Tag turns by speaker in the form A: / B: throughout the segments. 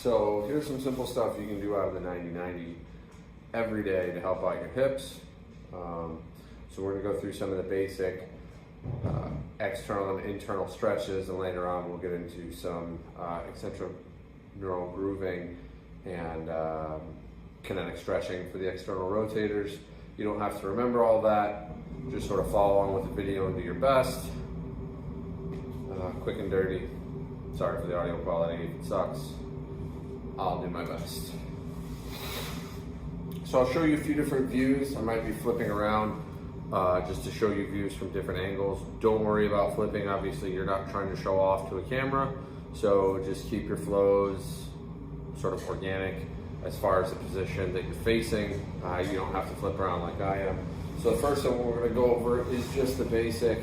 A: So here's some simple stuff you can do out of the 90-90 every day to help out your hips. So we're gonna go through some of the basic external and internal stretches, and later on we'll get into some eccentric neural grooving and kinetic stretching for the external rotators. You don't have to remember all that. Just sort of follow along with the video and do your best. Quick and dirty. Sorry for the audio quality, if it sucks. I'll do my best. So I'll show you a few different views. I might be flipping around just to show you views from different angles. Don't worry about flipping. Obviously, you're not trying to show off to a camera. So just keep your flows sort of organic as far as the position that you're facing. You don't have to flip around like I am. So the first one we're gonna go over is just the basic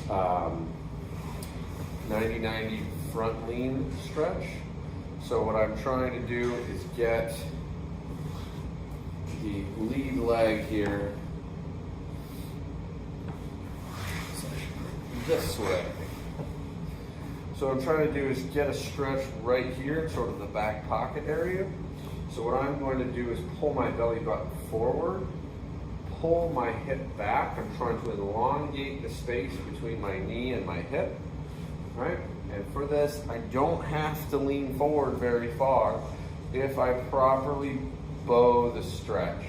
A: 90-90 front lean stretch. So what I'm trying to do is get the lead leg here this way. So what I'm trying to do is get a stretch right here, sort of the back pocket area. So what I'm going to do is pull my belly button forward, pull my hip back. I'm trying to elongate the space between my knee and my hip, right? And for this, I don't have to lean forward very far if I properly bow the stretch.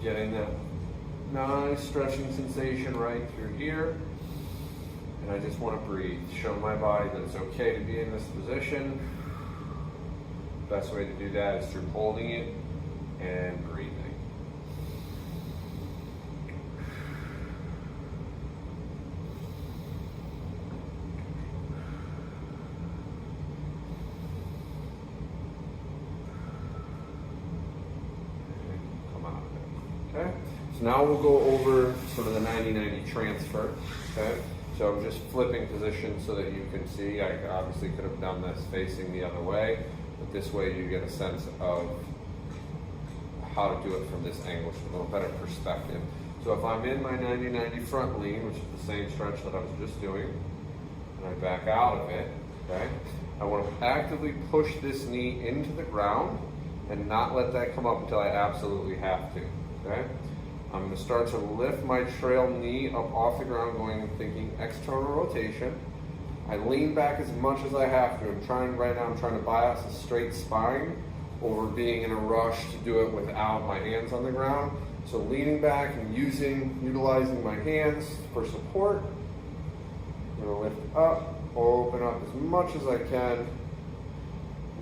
A: Getting that nice stretching sensation right through here. And I just want to breathe, show my body that it's okay to be in this position. Best way to do that is through holding it and breathing. Come out of it. Okay? So now we'll go over sort of the 90-90 transfer. Okay? So I'm just flipping position so that you can see. I obviously could have done this facing the other way, but this way you get a sense of how to do it from this angle, with a little better perspective. So if I'm in my 90-90 front lean, which is the same stretch that I was just doing, and I back out of it, okay, I want to actively push this knee into the ground and not let that come up until I absolutely have to, okay? I'm going to start to lift my trail knee up off the ground, thinking external rotation. I lean back as much as I have to. Right now I'm trying to bias a straight spine over being in a rush to do it without my hands on the ground. So leaning back and utilizing my hands for support. I'm going to lift up, open up as much as I can.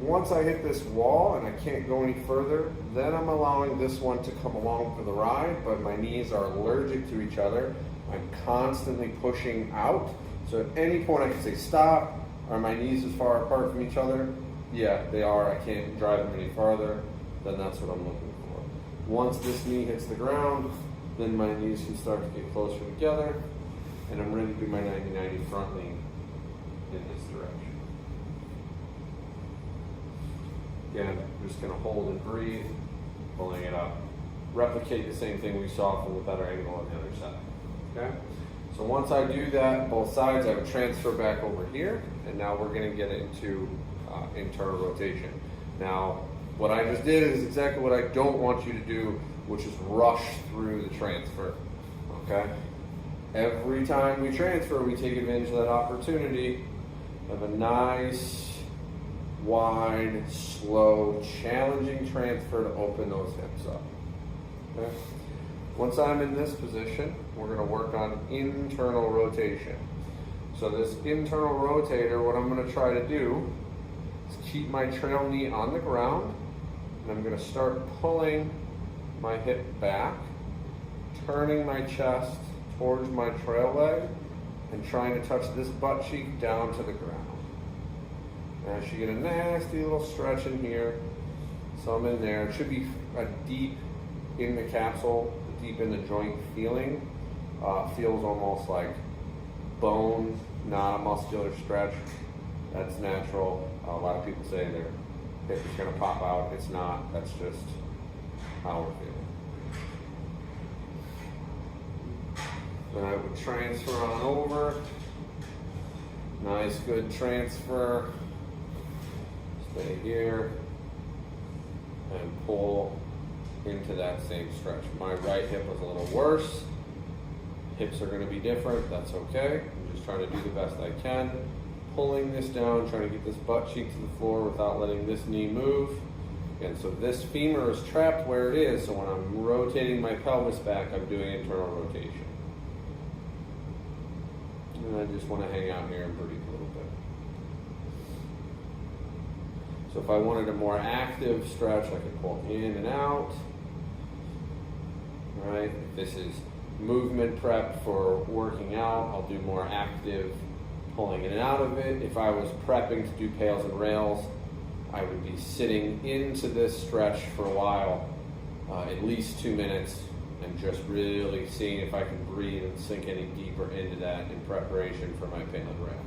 A: Once I hit this wall and I can't go any further, then I'm allowing this one to come along for the ride, but my knees are allergic to each other. I'm constantly pushing out. So at any point I can say stop. Are my knees as far apart from each other? Yeah, they are. I can't drive them any farther. Then that's what I'm looking for. Once this knee hits the ground, then my knees can start to get closer together, and I'm ready to do my 90-90 front lean in this direction. Again, I'm just going to hold and breathe, pulling it up. Replicate the same thing we saw from the better angle on the other side. Okay? So once I do that, both sides, I would transfer back over here, and now we're going to get into internal rotation. Now, what I just did is exactly what I don't want you to do, which is rush through the transfer. Okay? Every time we transfer, we take advantage of that opportunity of a nice, wide, slow, challenging transfer to open those hips up. Okay? Once I'm in this position, we're going to work on internal rotation. So this internal rotator, what I'm going to try to do is keep my trail knee on the ground, and I'm going to start pulling my hip back, turning my chest towards my trail leg, and trying to touch this butt cheek down to the ground. Now you get a nasty little stretch in here. So I'm in there. It should be a deep in the capsule, deep in the joint feeling. Feels almost like bone, not a muscular stretch. That's natural. A lot of people say their hip is going to pop out. It's not. That's just how we're feeling. Then I would transfer on over. Nice, good transfer. Stay here and pull into that same stretch. My right hip was a little worse. Hips are going to be different. That's okay. I'm just trying to do the best I can. Pulling this down, trying to get this butt cheek to the floor without letting this knee move. And so this femur is trapped where it is, so when I'm rotating my pelvis back, I'm doing internal rotation. And I just want to hang out here and breathe a little bit. So if I wanted a more active stretch, I could pull in and out. Right? If this is movement prep for working out, I'll do more active pulling in and out of it. If I was prepping to do pails and rails, I would be sitting into this stretch for a while, at least 2 minutes, and just really seeing if I can breathe and sink any deeper into that in preparation for my pail and rail.